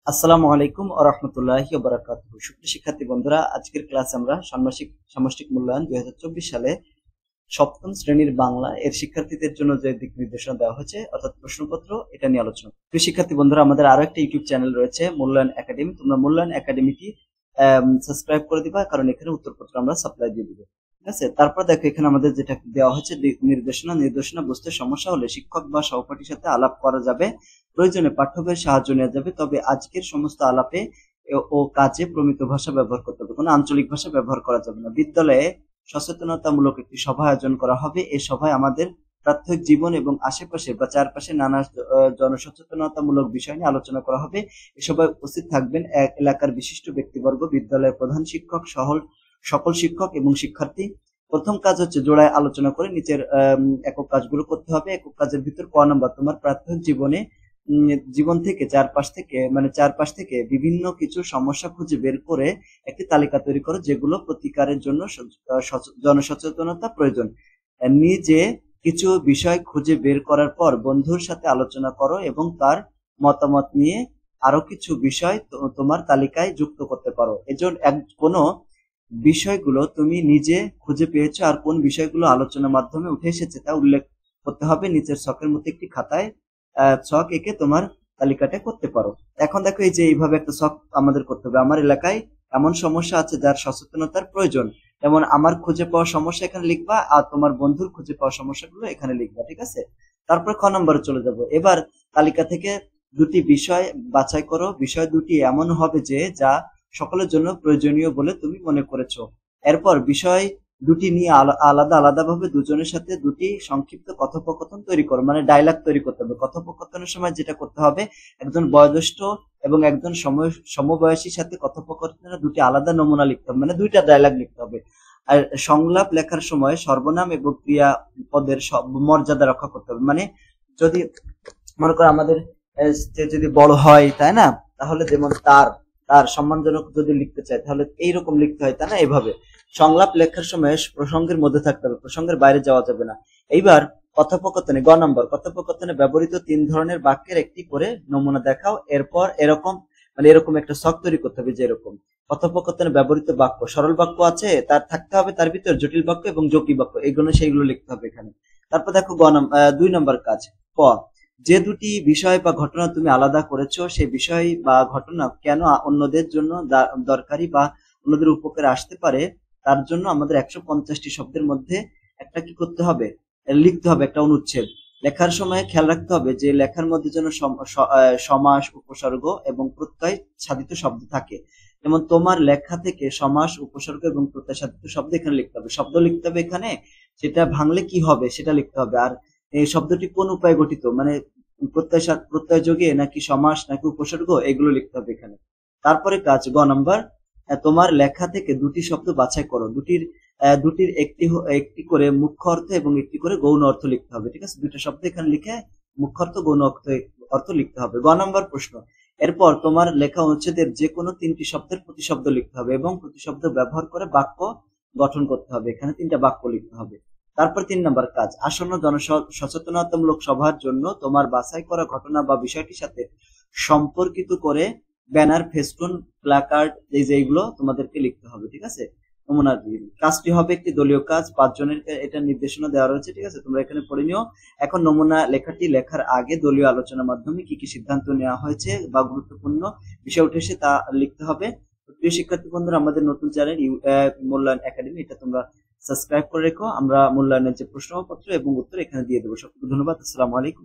আসসালামু আলাইকুম ওয়া রাহমাতুল্লাহি ওয়া বারাকাতুহু। সুপ্রিয় শিক্ষার্থী বন্ধুরা, আজকের ক্লাসে আমরা ষান্মাসিক সামষ্টিক মূল্যায়ন 2024 সালে সপ্তম শ্রেণীর বাংলা এর শিক্ষার্থীদের জন্য যে দিক নির্দেশনা দেওয়া হয়েছে অর্থাৎ প্রশ্নপত্র, এটা নিয়ে আলোচনা। প্রিয় শিক্ষার্থী বন্ধুরা, আমাদের আরো একটা ইউটিউব চ্যানেল রয়েছে মূল্যায়ন একাডেমি। তোমরা মূল্যায়ন একাডেমিটি সাবস্ক্রাইব করে দিবা, কারণ এখানে উত্তরপত্র আমরা সাপ্লাই দিয়ে দিব। ঠিক আছে, তারপর দেখো এখানে আমাদের যেটা দেওয়া হচ্ছে নির্দেশনা বুঝতে সমস্যা হলে শিক্ষক বা সহপাঠীর সাথে আলাপ করা যাবে, প্রয়োজনে পাঠ্য বইয়ের সাহায্য নেওয়া যাবে। তবে আজকের সমস্ত আলাপে ও কাজে প্রমিত ভাষা ব্যবহার করতে হবে, কোনো আঞ্চলিক ভাষা ব্যবহার করা যাবে না। বিদ্যালয়ে সচেতনতামূলক একটি সভা আয়োজন করা হবে। এই সভায় আমাদের প্রাত্যহিক জীবন এবং আশেপাশে বা চারপাশে নানা জনসচেতনতামূলক বিষয় নিয়ে আলোচনা করা হবে। এ সভায় উপস্থিত থাকবেন এলাকার বিশিষ্ট ব্যক্তিবর্গ, বিদ্যালয়ের প্রধান শিক্ষক, সকল শিক্ষক এবং শিক্ষার্থী। প্রথম কাজ হচ্ছে জোড়ায় আলোচনা করে নিচের একক কাজগুলো করতে হবে। একক কাজের ভিতর ক নাম্বার, তোমার প্রাত্যহিক জীবন থেকে চারপাশ থেকে বিভিন্ন কিছু সমস্যা খুঁজে বের করে একটি তালিকা তৈরি করো যেগুলো প্রতিকারের জন্য জনসচেতনতা প্রয়োজন। নিজে কিছু বিষয় খুঁজে বের করার পর বন্ধুর সাথে আলোচনা করো এবং তার মতামত নিয়ে আরো কিছু বিষয় তোমার তালিকায় যুক্ত করতে পারো। এজন্য কোনো বিষয়গুলো তুমি নিজে খুঁজে পেয়েছো আর কোন বিষয়গুলো আলোচনার মাধ্যমে উঠে এসেছে তা উল্লেখ করতে হবে। নিচের ছকের মধ্যে একটি খাতায় ছক এঁকে তোমার তালিকাটা করতে পারো। এখন দেখো, এই যে এইভাবে একটা ছক আমাদের করতে হবে। আমার এলাকায় এমন সমস্যা আছে যার সচেতনতার প্রয়োজন, যেমন আমার খুঁজে পাওয়া সমস্যা এখানে লিখবা আর তোমার বন্ধুর খুঁজে পাওয়া সমস্যাগুলো এখানে লিখবা। ঠিক আছে, তারপর খ নম্বরে চলে যাব। এবার তালিকা থেকে দুটি বিষয় বাছাই করো। বিষয় দুটি এমন হবে যে যা সকলের জন্য প্রয়োজনীয় বলে তুমি মনে করেছো। এরপর বিষয় দুটি নিয়ে আলাদা ভাবে দুজনের সাথে দুটি সংক্ষিপ্ত কথোপকথন তৈরি করো, মানে ডায়লগ তৈরি করতে হবে। কথোপকথনের সময় যেটা করতে হবে, একজন বয়োজ্যেষ্ঠ এবং একজন সমবয়সীর সাথে কথোপকথনের দুটি আলাদা নমুনা লিখতে হবে, মানে দুইটা ডায়লগ লিখতে হবে। আর সংলাপ লেখার সময় সর্বনাম এবং ক্রিয়া পদের মর্যাদা রক্ষা করতে হবে। মানে যদি মনে করো আমাদের যদি বড় হয়, তাই না, তাহলে যেমন তার সম্মানজনক যদি লিখতে চাই তাহলে এইরকম লিখতে হয়, তাই না। এইভাবে সংলাপ লেখার সময় প্রসঙ্গের মধ্যে থাকতে হবে, প্রসঙ্গের বাইরে যাওয়া যাবে না। এইবার কথোপকথনে গ নম্বর, কথোপকথনে ব্যবহৃত 3 ধরনের বাক্যের একটি করে নমুনা দেখাও। এরপর এরকম একটা ছক তৈরি করতে হবে, যে এরকম কথোপকথনে ব্যবহৃত বাক্য, সরল বাক্য আছে তার থাকতে হবে, তার ভিতর জটিল বাক্য এবং যৌগিক বাক্য সেইগুলো লিখতে হবে এখানে। তারপর দেখো 2 নম্বর কাজ, ক, যে দুটি বিষয় বা ঘটনা তুমি আলাদা করেছো সেই বিষয় বা ঘটনা কেন অন্যদের জন্য দরকারি বা অন্যদের উপকারে আসতে পারে তার জন্য আমাদের 150টি শব্দের মধ্যে একটা কি করতে হবে, লিখতে হবে একটা অনুচ্ছেদ। লেখার সময় খেয়াল রাখতে হবে যে লেখার মধ্যে যেন সমাস, উপসর্গ এবং প্রত্যয় সাধিত শব্দ থাকে। যেমন তোমার লেখা থেকে সমাস, উপসর্গ এবং প্রত্যয় সাধিত শব্দ এখানে লিখতে হবে, শব্দ লিখতে হবে এখানে, সেটা ভাঙলে কি হবে সেটা লিখতে হবে। আর এই শব্দটি কোন উপায়ে গঠিত, মানে প্রত্যয় যোগে নাকি সমাস নাকি উপসর্গ, এগুলো লিখতে হবে এখানে। তারপরে কাজ গ নম্বর, তোমার লেখা থেকে দুটি শব্দ বাছাই করো। দুটির একটি করে মুখ্য অর্থ এবং একটি করে গৌণ অর্থ লিখতে হবে। ঠিক আছে, দুটো শব্দ এখানে লিখে মুখ্য অর্থ, গৌণ অর্থ লিখতে হবে। গ নম্বর প্রশ্ন, এরপর তোমার লেখা অনুচ্ছেদের যে কোনো 3টি শব্দের প্রতিশব্দ লিখতে হবে এবং প্রতিশব্দ ব্যবহার করে বাক্য গঠন করতে হবে। এখানে 3টা বাক্য লিখতে হবে। তারপর 3 নম্বর কাজ, আসন্ন সচেতনতামূলক সভার জন্য তোমার বাছাই করা ঘটনা বা বিষয়টির সাথে সম্পর্কিত করে ব্যানার, ফেস্টুন, প্ল্যাকার্ড, এইগুলো তোমাদেরকে লিখতে হবে। ঠিক আছে, নমুনা কাজটি হবে একটি দলীয় কাজ, 5 জনের এটা নির্দেশনা দেওয়া রয়েছে। ঠিক আছে, তোমরা এখানে পড়ে নিও। এখন নমুনা লেখাটি লেখার আগে দলীয় আলোচনার মাধ্যমে কি কি সিদ্ধান্ত নেওয়া হয়েছে বা গুরুত্বপূর্ণ বিষয় উঠে এসে তা লিখতে হবে। প্রিয় শিক্ষার্থী বন্ধুরা, আমাদের নতুন চ্যানেল মূল্যায়ন একাডেমি, এটা তোমরা সাবস্ক্রাইব করে রেখো। আমরা মূল্যায়নের যে প্রশ্নপত্র এবং উত্তর এখানে দিয়ে দেবো। সকলকে ধন্যবাদ। আসসালামু আলাইকুম।